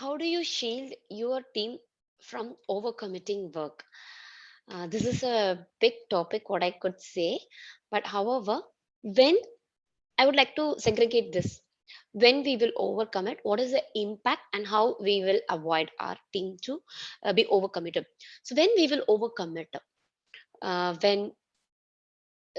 How do you shield your team from overcommitting work? This is a big topic, what I could say. But however, when I would like to segregate this, when we will overcome it, what is the impact and how we will avoid our team to be overcommitted. So when we will overcome it, when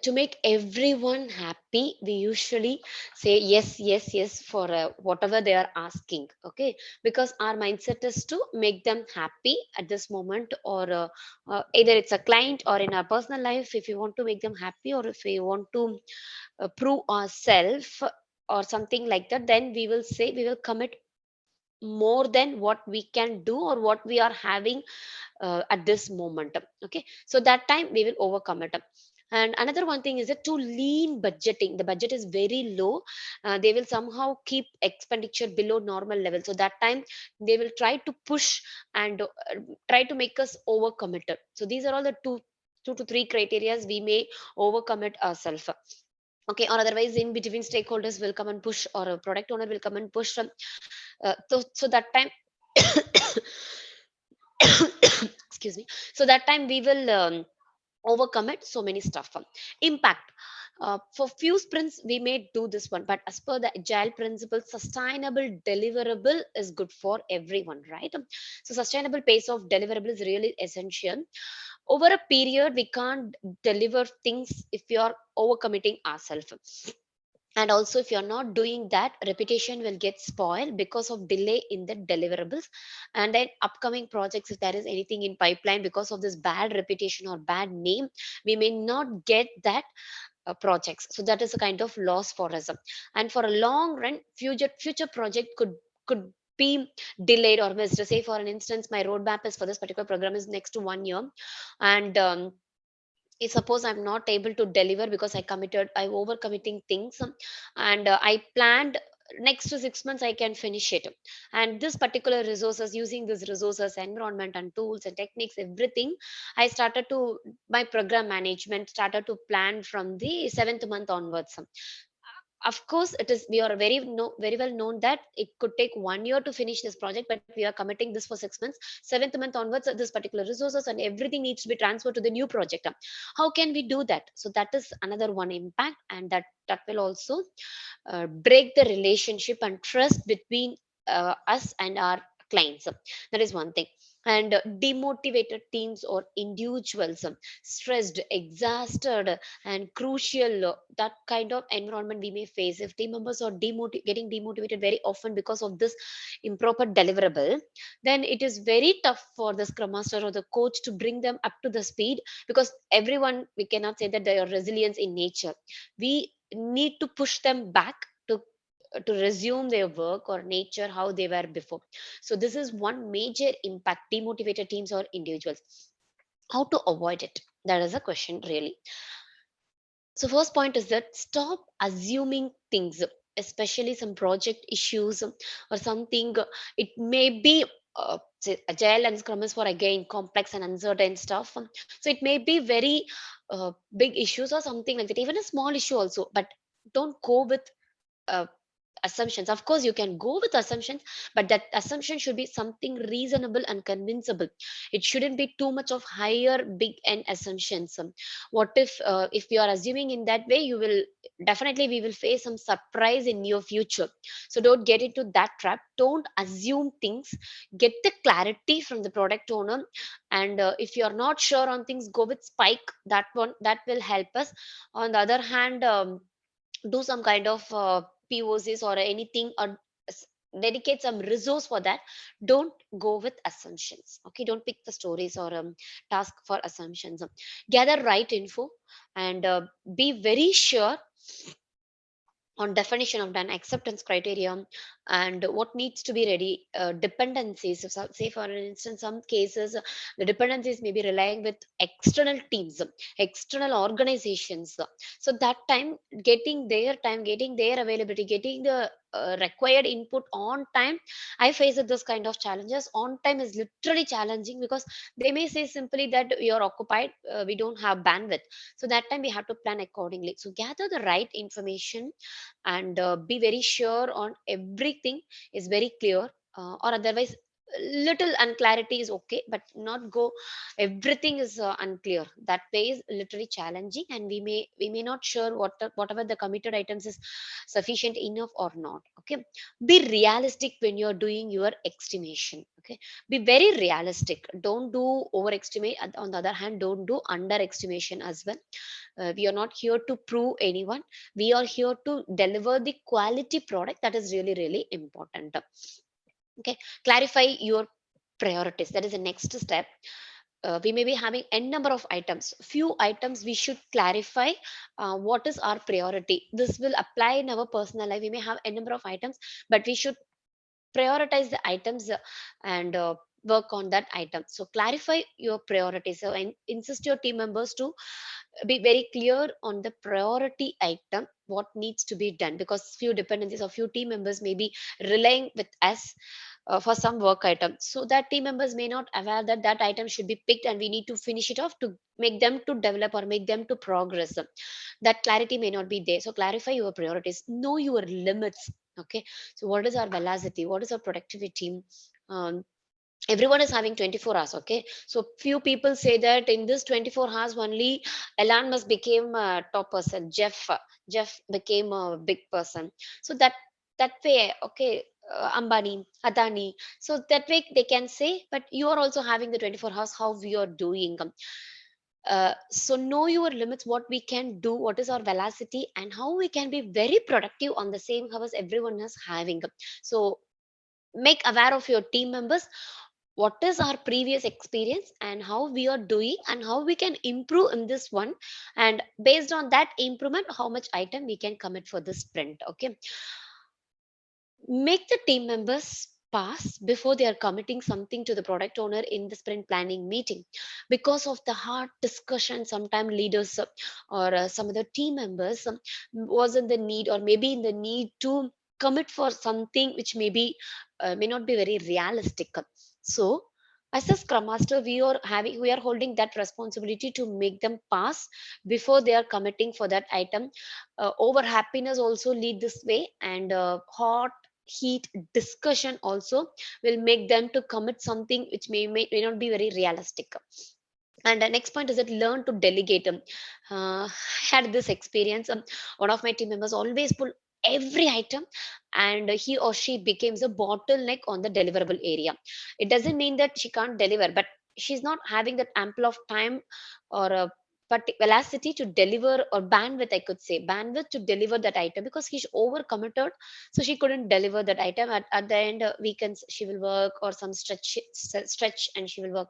to make everyone happy, we usually say yes, yes, yes for whatever they are asking. Okay, because our mindset is to make them happy at this moment, or either it's a client or in our personal life. If you want to make them happy, or if we want to prove ourselves or something like that, then we will say we will commit more than what we can do or what we are having at this moment. Okay, so that time we will overcome it. And another one thing is that to lean budgeting, the budget is very low. They will somehow keep expenditure below normal level, so that time they will try to push and try to make us overcommit. So these are all the two to three criterias we may overcome it ourselves. Okay, or otherwise in between stakeholders will come and push, or a product owner will come and push. So that time excuse me, so that time we will overcome it so many stuff. Impact, for few sprints we may do this one, but as per the agile principle, sustainable deliverable is good for everyone, right? So sustainable pace of deliverable is really essential. Over a period we can't deliver things if we are overcommitting ourselves. And also, if you're not doing that, reputation will get spoiled because of delay in the deliverables. And then upcoming projects, if there is anything in pipeline, because of this bad reputation or bad name, we may not get that projects. So that is a kind of loss for us. And for a long run, future project could be delayed or missed. Say for an instance, my roadmap is for this particular program is next to 1 year, and if suppose I'm not able to deliver because I overcommitting things, and I planned next to 6 months I can finish it. And this particular resources, using these resources, environment and tools and techniques, everything, I started to, my program management started to plan from the seventh month onwards. Of course, it is, we are very well known that it could take 1 year to finish this project, but we are committing this for 6 months. Seventh month onwards, this particular resources and everything needs to be transferred to the new project. How can we do that? So that is another one impact, and that will also break the relationship and trust between us and our clients. That is one thing. And demotivated teams or individuals, stressed, exhausted, and crucial, that kind of environment we may face if team members are getting demotivated very often because of this improper deliverable. Then it is very tough for the scrum master or the coach to bring them up to the speed, because everyone, we cannot say that they are resilient in nature. We need to push them back to resume their work or nature how they were before. So this is one major impact, demotivated teams or individuals. How to avoid it, that is a question really. So first point is that stop assuming things, especially some project issues, or something. It may be say agile and scrum is for again complex and uncertain stuff. So it may be very big issues or something like that, even a small issue also. But don't go with uh, assumptions. Of course you can go with assumptions, but that assumption should be something reasonable and convincible. It shouldn't be too much of higher big end assumptions. What if you are assuming in that way, you will definitely, we will face some surprise in your future. So don't get into that trap. Don't assume things. Get the clarity from the product owner. And if you are not sure on things, go with spike, that one, that will help us. On the other hand, do some kind of POCs or anything, or dedicate some resource for that. Don't go with assumptions. Okay, don't pick the stories or task for assumptions. Gather right info, and be very sure on definition of done, acceptance criteria, and what needs to be ready. Dependencies, so say for instance, some cases the dependencies may be relying with external teams, external organizations. So that time, getting their availability, getting the required input on time. I face this kind of challenges. On time is literally challenging, because they may say simply that you're occupied, we don't have bandwidth. So that time we have to plan accordingly. So gather the right information, and be very sure on everything is very clear. or otherwise little unclarity is okay, but not go everything is unclear. That way is literally challenging, and we may not sure whatever the committed items is sufficient enough or not. Okay, be realistic when you're doing your estimation. Okay, be very realistic, don't do overestimate. On the other hand, don't do underestimation as well. We are not here to prove anyone, we are here to deliver the quality product. That is really really important. Okay, clarify your priorities, that is the next step. We may be having n number of items, few items we should clarify what is our priority. This will apply in our personal life. We may have n number of items, but we should prioritize the items and work on that item. So clarify your priorities. So insist your team members to be very clear on the priority item, what needs to be done, because few dependencies or few team members may be relying with us for some work item, so that team members may not aware that that item should be picked and we need to finish it off to make them to develop or make them to progress. That clarity may not be there. So clarify your priorities, know your limits. Okay, so what is our velocity, what is our productivity? um, Everyone is having 24 hours. Okay, so few people say that in this 24 hours only Elon Musk became a top person, Jeff became a big person. So that way, okay, Ambani, Adani, so that way they can say, but you are also having the 24 hours, how we are doing. So know your limits, what we can do, what is our velocity, and how we can be very productive on the same hours everyone is having. So make aware of your team members, what is our previous experience and how we are doing and how we can improve in this one, and based on that improvement how much item we can commit for this sprint. Okay, make the team members pass before they are committing something to the product owner in the sprint planning meeting. Because of the hard discussion, sometimes leaders or some other team members was in the need or maybe in the need to commit for something which may not be very realistic. So as a scrum master, we are holding that responsibility to make them pass before they are committing for that item. Over happiness also lead this way, and hot heat discussion also will make them to commit something which may not be very realistic. And the next point is that learn to delegate. I had this experience. One of my team members always pull every item, and he or she becomes a bottleneck on the deliverable area. It doesn't mean that she can't deliver, but she's not having that ample of time or a velocity to deliver, or bandwidth, I could say bandwidth to deliver that item, because she's over committed. So she couldn't deliver that item at the end. Weekends she will work, or some stretch and she will work.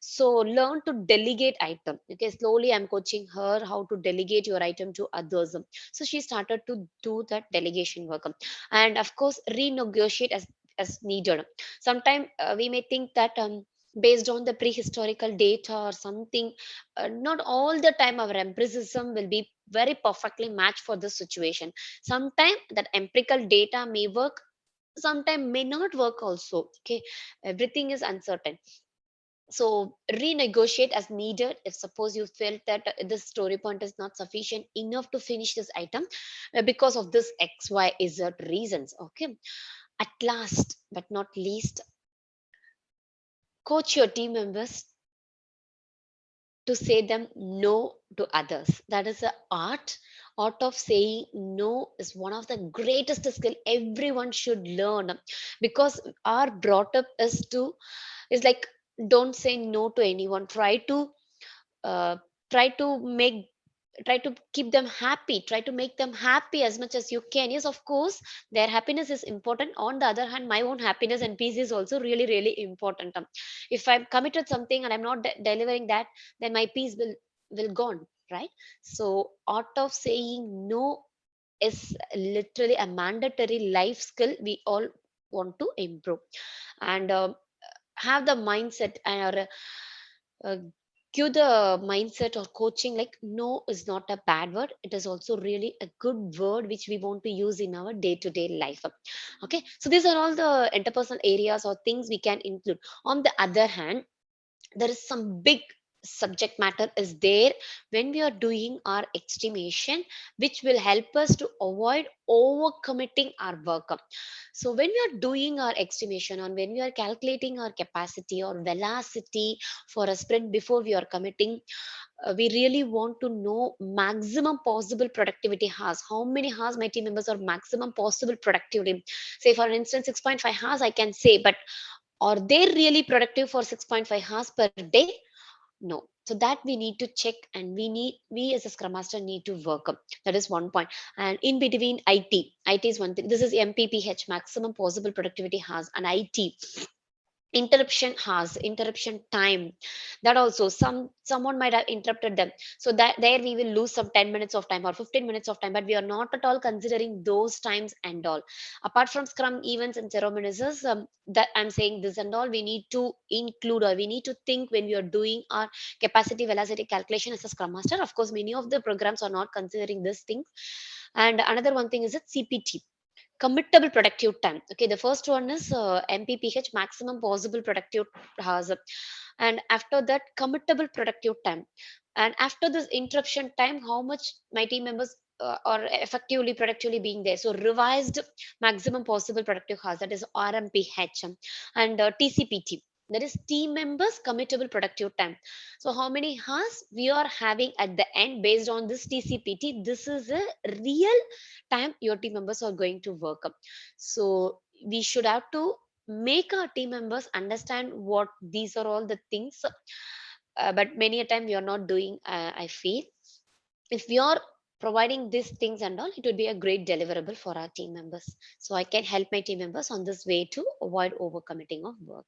So learn to delegate item. Okay, slowly I'm coaching her how to delegate your item to others. So she started to do that delegation work. And of course renegotiate as needed. Sometimes we may think that based on the prehistorical data or something, not all the time our empiricism will be very perfectly matched for this situation. Sometimes that empirical data may work, sometimes may not work also. Okay, everything is uncertain. So renegotiate as needed. If suppose you felt that this story point is not sufficient enough to finish this item because of this XYZ reasons. Okay, at last but not least, coach your team members to say them no to others. That is a art of saying no is one of the greatest skill everyone should learn, because our brought up is like, don't say no to anyone. Uh, try to make try to keep them happy, try to make them happy as much as you can. Yes, of course, their happiness is important. On the other hand, my own happiness and peace is also really really important. If I'm committed something and I'm not delivering that, then my peace will gone, right? So art of saying no is literally a mandatory life skill we all want to improve. And have the mindset, or uh, give the mindset or coaching like no is not a bad word, it is also really a good word which we want to use in our day to day life. Okay, so these are all the interpersonal areas or things we can include. On the other hand, there is some big subject matter is there when we are doing our estimation, which will help us to avoid overcommitting our work. So when we are doing our estimation, or when we are calculating our capacity or velocity for a sprint before we are committing, we really want to know maximum possible productivity hours. How many hours my team members are maximum possible productivity? Say for instance 6.5 hours I can say, but are they really productive for 6.5 hours per day? No. So that we need to check, and we as a scrum master need to work up. That is one point. And in between, it is one thing. This is MPPH, maximum possible productivity hours, and IT, interruption has interruption time. That also, someone might have interrupted them, so that there we will lose some 10 minutes of time or 15 minutes of time, but we are not at all considering those times and all. Apart from scrum events and ceremonies, that I'm saying this and all, we need to include, or we need to think when we are doing our capacity velocity calculation as a scrum master. Of course, many of the programs are not considering this thing. And another one thing is that CPT, committable productive time. Okay, the first one is MPPH, maximum possible productive hours, and after that committable productive time, and after this interruption time, how much my team members are effectively productively being there. So revised maximum possible productive hours, that is RMPH, and TCPT, that is team members committable productive time. So how many hours we are having at the end based on this TCPT, this is a real time your team members are going to work up. So we should have to make our team members understand what these are all the things. But many a time we are not doing, I feel. If we are providing these things and all, it would be a great deliverable for our team members. So I can help my team members on this way to avoid overcommitting of work.